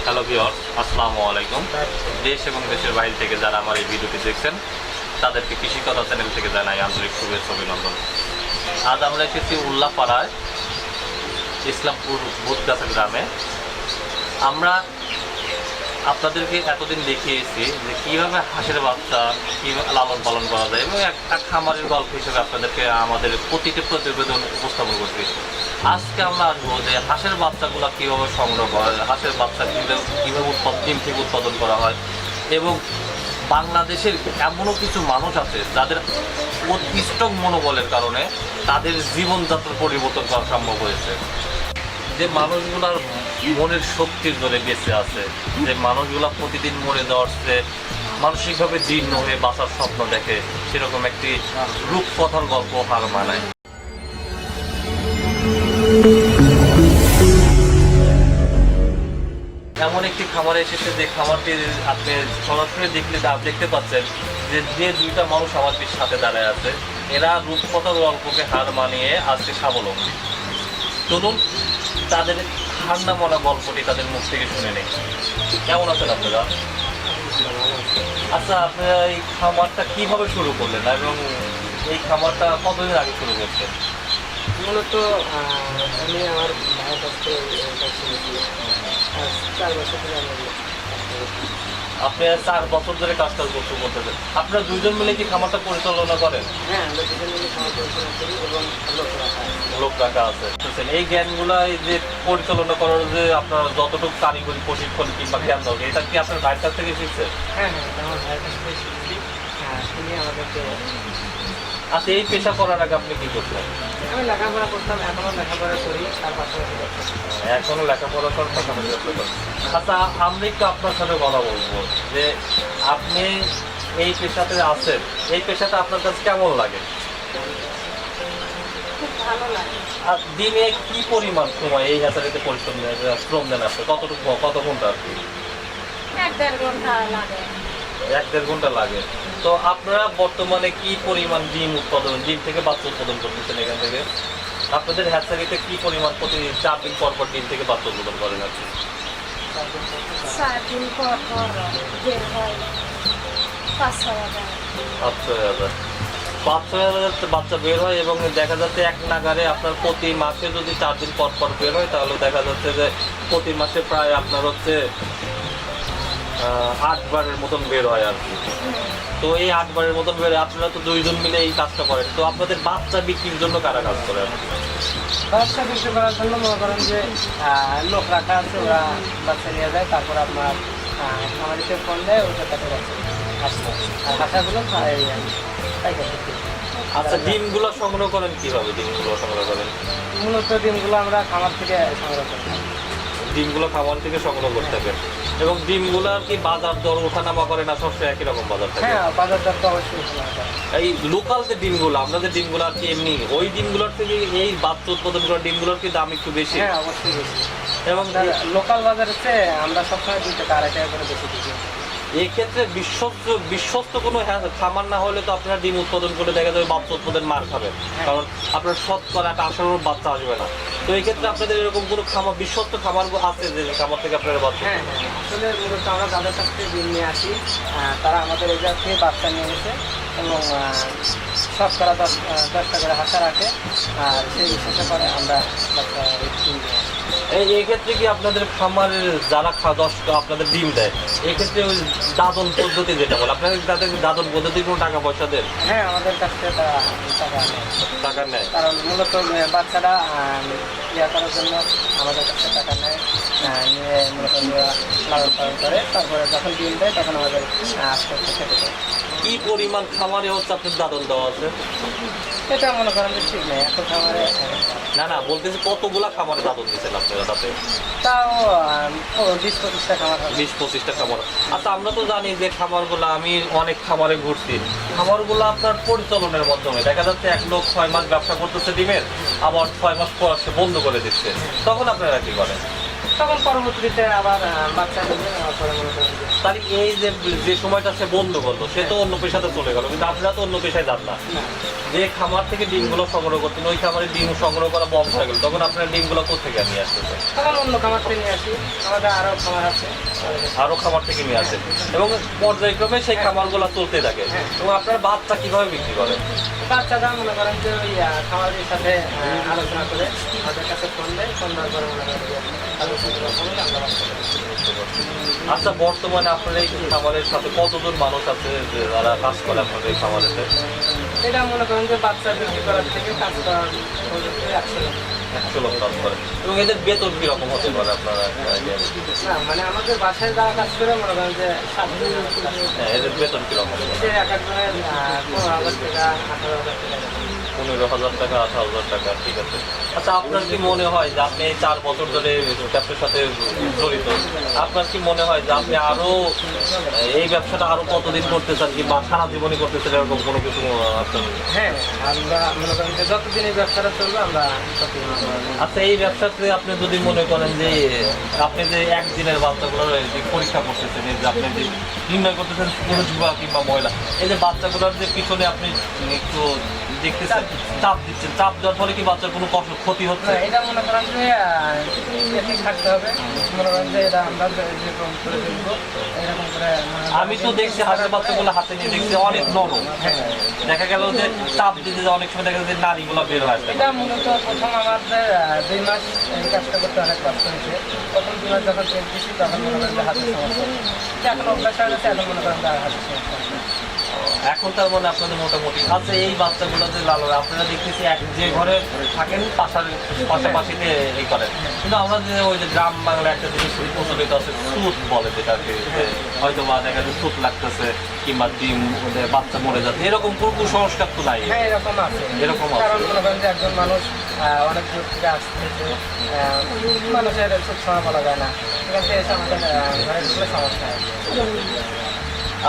Hello viewers, আসসালামু আলাইকুম। দেশ এবং দেশের বাইরে থেকে যারা আমার এই ভিডিওটি দেখছেন তাদেরকে কৃষি কথা চ্যানেল থেকে জানাই আন্তরিক শুভেচ্ছা অভিনন্দন। আজ আমরা এসেছি উল্লাপাড়ায় ইসলামপুর বুধগাছা গ্রামে। আমরা আপনাদেরকে এতদিন দেখিয়েছি যে কীভাবে হাঁসের বাচ্চা কীভাবে লালন পালন করা যায় এবং একটা খামারের গল্প হিসেবে আপনাদেরকে আমাদের প্রতিটি প্রতিবেদন উপস্থাপন করছি। আজকে আমরা আসবো যে হাঁসের বাচ্চাগুলো কীভাবে সংগ্রহ করা হয়, হাঁসের বাচ্চা কীভাবে ডিম থেকে উৎপাদন করা হয় এবং বাংলাদেশের এমনও কিছু মানুষ আছে যাদের স্ট্রং মনোবলের কারণে তাদের জীবনযাত্রার পরিবর্তন করা সম্ভব হয়েছে। যে মানুষগুলার মনের শক্তির জোরে বেঁচে আছে, যে মানুষগুলা প্রতিদিন মরে যাওয়াচ্ছে, মানসিকভাবে জীর্ণ হয়ে বাঁচার স্বপ্ন দেখে, সেরকম একটি রূপকথার গল্প হার মানায়। এমন একটি খামারে এসেছে যে খামারটি আপনি সরাসরি দেখতে পাচ্ছেন যে দুইটা মানুষ আমাদের সাথে দাঁড়ায় আছে। এরা রূপকথার গল্পকে হার মানিয়ে আজকে স্বাবলম্বী। চলুন তাদের ঠান্ডা মনা গল্পটি তাদের মুখ থেকে শুনে নেই। কেমন আছেন আপনারা? আচ্ছা, আপনারা এই খামারটা কিভাবে শুরু করলেন এবং এই খামারটা কতদিন আগে শুরু করছেন? মূলত আমি আমার ভাইয়ের কাছ থেকে 4 বছর ধরে আপনি 4 বছর ধরে কাজটা করতেছেন। আপনারা দুইজন মিলে কি খামারটা পরিচালনা করেন? হ্যাঁ, আমরা দুজন মিলে খামার পরিচালনা করি এবং লোক রাখা আছে। এই জ্ঞানগুলা এই যে পরিচালনা করার যে আপনার যতটুকু কারিগরি প্রশিক্ষণ কিংবা জ্ঞান দরকার, এটা কি আপনার ভাইয়ের কাছ থেকে শিখছে? হ্যাঁ, আমার ভাইয়ের কাছ থেকে শিখছি। তিনি আমাদেরকে। আচ্ছা, এই পেশা করার আগে আপনি কি করতেন? আমি লেখাপড়া করতাম, এখনও লেখাপড়া করি, তার পাশাপাশি এখনো লেখাপড়া করার পাশাপাশি। আচ্ছা, আমরা একটু আপনার সাথে কথা বলবো যে আপনি এই পেশাতে আছেন, এই পেশাটা আপনার কাছে কেমন লাগে? খুব ভালো লাগে। আর দিনে কি পরিমাণ সময় এই হ্যাচারিতে শ্রম দেন আপনি? কত ঘন্টা আর কি? 1-1.5 ঘন্টা লাগে। 1-1.5 ঘন্টা লাগে। তো আপনারা বর্তমানে কি পরিমাণ ডিম থেকে বাচ্চা উৎপাদন করতেছেন এখান থেকে? আপনাদের হ্যাচারিতে কি পরিমাণ প্রতি 4 দিন পর দিন থেকে বাচ্চা উৎপাদন করেন আপনি? 4 দিন পর বের হয় 5-6 হাজার। 5-6 হাজার বাচ্চা বের হয় এবং দেখা যাচ্ছে এক নাগারে আপনার প্রতি মাসে যদি 4 দিন পর বের হয় তাহলে দেখা যাচ্ছে যে প্রতি মাসে প্রায় আপনার হচ্ছে 8 বারের মতন বের হয় আর কি। তো এই 8 বারের মতন বের হয়। আপনারা তো দুইজন মিলে এই কাজটা করেন, তো আপনাদের বাচ্চা বিক্রির জন্য কারা কাজ করে? বাচ্চা বিক্রি করার জন্য মনে করেন যে লোক রাখা আছে, ওরা বাচ্চা নিয়ে যায়, তারপর আপনার খামারিতে ফোন দেয়, ওটা তাকে বাচ্চা আসছে। আর বাচ্চাগুলো আচ্ছা, ডিমগুলো সংগ্রহ করেন কিভাবে? ডিমগুলো সংগ্রহ করেন মূলত ডিমগুলো আমরা খামার থেকে সংগ্রহ করি। ডিমগুলো খামার থেকে সংগ্রহ করতে হবে এবং ডিমগুলো আর কি বাজার দর ওঠানামা করে না? সবসময় একই রকম বাজার থাকে? হ্যাঁ, বাজার দর তো অবশ্যই। এই লোকাল যে ডিমগুলো, আপনাদের ডিমগুলো আর কি এমনি ওই ডিমগুলোর থেকে এই বাচ্চা উৎপাদন করা ডিমগুলোর কি দাম একটু বেশি? হ্যাঁ, অবশ্যই বেশি। এবং লোকাল বাজারের চেয়ে আমরা সবসময় 2 টাকা 2.5 টাকা করে বেশি দিচ্ছি। এই ক্ষেত্রে বিশ্বস্ত কোনো খামার না হলে তো আপনারা ডিম উৎপাদন করে দেখা যাবে বাচ্চা উৎপাদন মার খাবেন, কারণ আপনার শতকরা 80% বাচ্চা আসবে না। তো এই ক্ষেত্রে আপনাদের এরকম কোনো বিশ্বস্ত খামার আছে যে খামার থেকে আপনারা বাচ্চা? হ্যাঁ, আসলে মূলত আমরা যাদের কাছ থেকে ডিম নিয়ে আসি তারা আমাদের এই জায়গা থেকে বাচ্চা নিয়ে এসে এবং শতকরা 10 টাকা করে হাসা রাখে, আর সেই হিসেবে করে আমরা বাচ্চা ডিম নিয়ে আসি। এই ক্ষেত্রে কি আপনাদের খামারের যারা আপনাদের ডিম দেয়, এই ক্ষেত্রে ওই দাদন পদ্ধতি যেটা বলে, আপনাদের তাদের দাদন পদ্ধতি কোনো টাকা পয়সা দেন? হ্যাঁ, আমাদের কাছ থেকে তারা টাকা নেয়, কারণ মূলত বাচ্চারা ইয়া করার জন্য আমাদের কাছে টাকা নেয়, নিয়ে মূলত লালন পালন করে, তারপরে যখন ডিম দেয় তখন আমাদের আস্তে আস্তে খেতে দেয়। কি পরিমাণ খামারে হচ্ছে আপনার দাদন দেওয়া আছে? এটা মনে করেন যে ঠিক নেই, এত খামারে না বলতেছি কতগুলা খামারে দাদন দিচ্ছেন আপনারা তাতে? তাও 20-25টা খামার হবে। 20-25টা খামার। আচ্ছা, আমরা তো জানি যে খামারগুলো, আমি অনেক খামারে ঘুরছি, খামারগুলো আপনার পরিচালনের মাধ্যমে দেখা যাচ্ছে এক লোক 6 মাস ব্যবসা করতেছে ডিমের, আবার 6 মাস পর সে বন্ধ করে দিচ্ছে, তখন আপনারা কি করেন? তখন পরবর্তীতে আবার বাচ্চা নেবে, পরে মনে করেন যে তাহলে এই যে সময়টা সে বন্ধ করলো, সে তো অন্য পেশাতে চলে গেল, কিন্তু আপনারা তো অন্য পেশায় যান না। না, যে খামার থেকে ডিমগুলো সংগ্রহ করতেন, ওই খামারে ডিম সংগ্রহ করা বন্ধ হয়ে গেল, তখন আপনারা ডিমগুলো কোথেকে নিয়ে আসতেছেন? তখন অন্য খামার থেকে নিয়ে আসি, আমাদের আরও খামার আছে। আরো খামার থেকে নিয়ে আসেন এবং পর্যায়ক্রমে সেই খামারগুলো চলতে থাকে। এবং আপনার বাচ্চা কিভাবে বিক্রি করেন? বাচ্চারা মনে করেন যে ওই খামারের সাথে আলোচনা করে আমাদের কাছে ফোন দেয়, ফোন দেওয়ার পরে মনে করেন যে আলোচনা করলে আমরা বাচ্চাদের আচ্ছা, বর্তমানে আপনার এই খামারের সাথে কতজন মানুষ আছে যে যারা কাজ করে আপনাদের এই খামারেতে? এটা মনে করেন যে বাচ্চা বিক্রি করার থেকে কাজ করার পর্যন্ত 100 লোক কাজ করে। এবং এদের বেতন কিরকম হতে পারে আপনারা idea? না, মানে আমাদের বাসায় যারা কাজ করে মনে করেন যে 7 দিন হ্যাঁ, এদের বেতন কিরকম? যে এক একজনের 15,000 টাকা 18,000 টাকা। 15,000 টাকা, 18,000 টাকা, ঠিক আছে। আচ্ছা, আপনার কি মনে হয় যে আপনি এই 4 বছর ধরে ব্যবসার সাথে জড়িত, আপনার কি মনে হয় যে আপনি আরো এই ব্যবসাটা আরো কতদিন করতে চান, কিংবা সারা জীবনই করতে চান, এরকম কোনো কিছু আপনার? হ্যাঁ, আমরা মনে করেন যে যতদিন এই ব্যবসাটা চলবে আমরা ততদিন আমরা- আচ্ছা, এই ব্যবসাতে আপনি যদি মনে করেন যে আপনি যে একদিনের বাচ্চাগুলো যে পরীক্ষা করতেছেন, এই যে আপনি যে নির্ণয় করতেছেন পুরুষ বা কিংবা মহিলা, এই যে বাচ্চাগুলোর যে পিছনে আপনি একটু দেখতেছেন, চাপ দিচ্ছেন, চাপ দেওয়ার ফলে কি বাচ্চার কোনো ক্ষতি হচ্ছে? না, এটা মনে করেন যে ঠিক থাকতে হবে। মনে করেন যে এটা আমরা যেরকম করে দেখবো এরকম করে আমি তো দেখছি হাতের বাচ্চাগুলো হাতে নিয়ে দেখছি অনেক নরম। হ্যাঁ, দেখা গেল যে চাপ দিতে যে অনেক সময় দেখা যায় নারীগুলো বের হয় আসতে। এটা মূলত প্রথম আমাদের 2 মাস এই কাজটা করতে অনেক কষ্ট হয়েছে। প্রথম 2 মাস যখন ট্রেন দিচ্ছি তখন মনে করেন যে হাতের সমস্যা হচ্ছে। এখন অভ্যাস হয়ে গেছে, এখন মনে করেন যে আর হাতের সমস্যা হচ্ছে না। এখন তার মানে আপনাদের মোটামুটি আচ্ছা, এই বাচ্চাগুলো যে লালন আপনারা দেখতেছি যে ঘরে থাকেন পাশাপাশিতে এই করেন, কিন্তু আমরা যে ওই যে গ্রাম বাংলা একটা জিনিস প্রচলিত আছে, সুত বলে, যেটাকে যে হয়তো বা দেখা যায় সুত লাগতেছে কিংবা ডিম ওদের বাচ্চা মরে যাচ্ছে, এরকম কোনো কুসংস্কার তো নাই। হ্যাঁ, এরকম আছে। এরকম আছে। কারণ মনে করেন যে একজন মানুষ অনেক দূর থেকে আসতেছে, মানুষের খুব সময় বলা যায় না, এখান থেকে এসে আমাদের ঘরে ঢুকলে সমস্যা হয়।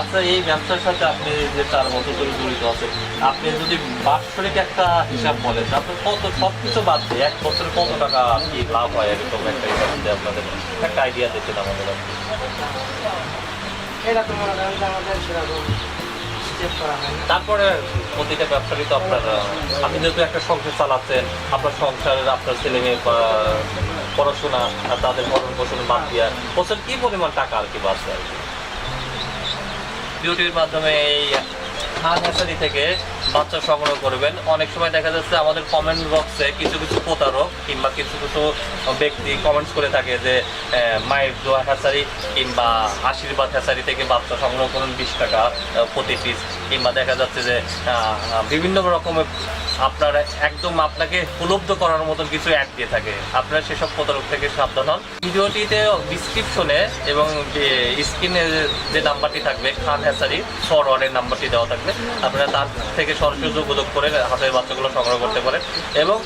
আচ্ছা, এই ব্যবসার সাথে আপনি যে 4 বছর ধরে জড়িত আছেন, আপনি যদি বাৎসরিক একটা হিসাব বলেন, আপনার কত সবকিছু বাদ দিয়ে 1 বছরে কত টাকা কি লাভ হয়, এরকম একটা হিসাব দিয়ে আপনাদের একটা আইডিয়া দিচ্ছেন আমাদের। এটা তো মনে করেন যে আমাদের সেরকম চেক করা হয় না। তারপরে প্রতিটা ব্যবসারই তো আপনার আপনি যেহেতু একটা সংসার চালাচ্ছেন, আপনার সংসারের আপনার ছেলে মেয়ে পড়াশোনা আর তাদের ভরণ পোষণ বাদ দিয়া বছর কি পরিমাণ টাকা আর কি বাঁচছে আর কি। বিউটির মাধ্যমে এই খান হ্যাচারি থেকে বাচ্চা সংগ্রহ করবেন। অনেক সময় দেখা যাচ্ছে আমাদের কমেন্ট বক্সে কিছু কিছু প্রতারক কিংবা কিছু কিছু ব্যক্তি কমেন্টস করে থাকে যে মায়ের দোয়া হ্যাচারি কিংবা আশীর্বাদ হ্যাচারি থেকে বাচ্চা সংগ্রহ করুন 20 টাকা প্রতি পিস, কিংবা দেখা যাচ্ছে যে বিভিন্ন রকমের আপনার একদম আপনাকে উপলব্ধ করার মতন কিছু অ্যাড দিয়ে থাকে। আপনারা সেসব প্রতারক থেকে সাবধান হন। ভিডিওটিতে ডিসক্রিপশনে এবং স্ক্রিনে যে নাম্বারটি থাকবে খান হ্যাচারি ফরওয়ার্ডের নাম্বারটি দেওয়া থাকবে, আপনারা তার থেকে সরাসরি যোগাযোগ করে হাতের বাচ্চাগুলো সংগ্রহ করতে পারেন। এবং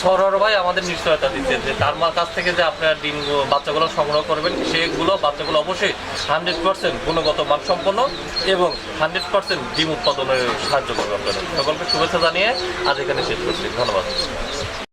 সরোয়ার ভাই আমাদের নিশ্চয়তা দিচ্ছে যে তার কাছ থেকে যে আপনারা ডিম বাচ্চাগুলো সংগ্রহ করবেন, সেগুলো বাচ্চাগুলো অবশ্যই 100% গুণগত মানসম্পন্ন এবং 100% ডিম উৎপাদনের সাহায্য করবে আপনাদের। সকলকে শুভেচ্ছা জানিয়ে আজ এখানে শেষ করছি। ধন্যবাদ।